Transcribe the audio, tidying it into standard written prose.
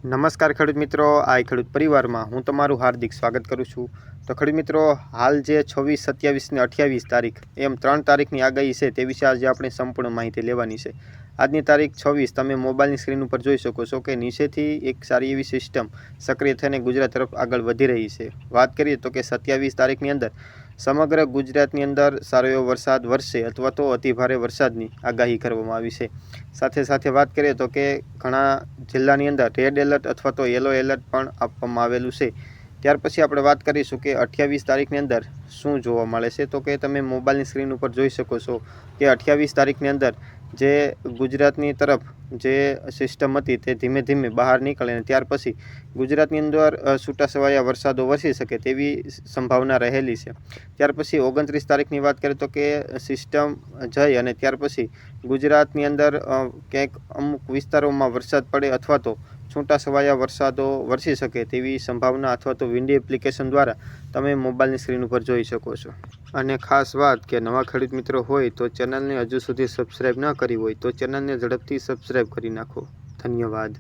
નમસ્કાર ખેડૂત મિત્રો, આ ખેડૂત પરિવારમાં હું તમારું હાર્દિક સ્વાગત કરું છું। તો ખેડૂત મિત્રો, હાલ જે 26, 27 ને 28 તારીખ એમ 3 તારીખની આગાહી છે તે વિશે આજે આપણે સંપૂર્ણ માહિતી લેવાની છે। આજની તારીખ 26 તમે મોબાઈલની સ્ક્રીન ઉપર જોઈ શકો છો કે નીચેથી એક સારી એવી સિસ્ટમ સક્રિય થઈને ગુજરાત તરફ આગળ વધી રહી છે। વાત કરીએ તો કે 27 તારીખની અંદર સમગ્ર ગુજરાતની અંદર સારો એવો વરસાદ વરસે અથવા તો અતિભારે વરસાદની આગાહી કરવામાં આવી છે। સાથે સાથે વાત કરીએ તો કે ઘણા જિલ્લાની અંદર રેડ એલર્ટ અથવા તો યલો એલર્ટ પણ આપવામાં આવેલું છે। ત્યાર પછી આપણે વાત કરીશું કે 28 તારીખની અંદર શું જોવા મળે છે। તો કે તમે મોબાઈલની સ્ક્રીન ઉપર જોઈ શકો છો કે 28 તારીખની અંદર જે ગુજરાતની તરફ જે સિસ્ટમ હતી તે ધીમે ધીમે બહાર નીકળે અને ત્યાર પછી ગુજરાતની અંદર છૂટાછવાયા વરસાદો વરસી શકે તેવી સંભાવના રહેલી છે। ત્યાર પછી 29 તારીખની વાત કરીએ તો કે સિસ્ટમ જઈ અને ત્યાર પછી ગુજરાતની અંદર ક્યાંક અમુક વિસ્તારોમાં વરસાદ પડે અથવા તો છૂટાછવાયા વરસાદો વરસી શકે તેવી સંભાવના અથવા તો વિન્ડી એપ્લિકેશન દ્વારા તમે મોબાઈલની સ્ક્રીન ઉપર જોઈ શકો છો। અને ખાસ વાત કે નવા ખેડૂત મિત્રો હોય તો ચેનલને હજુ સુધી સબસ્ક્રાઈબ ન કરી હોય તો ચેનલને ઝડપથી સબસ્ક્રાઈબ કરી નાખો। ધન્યવાદ।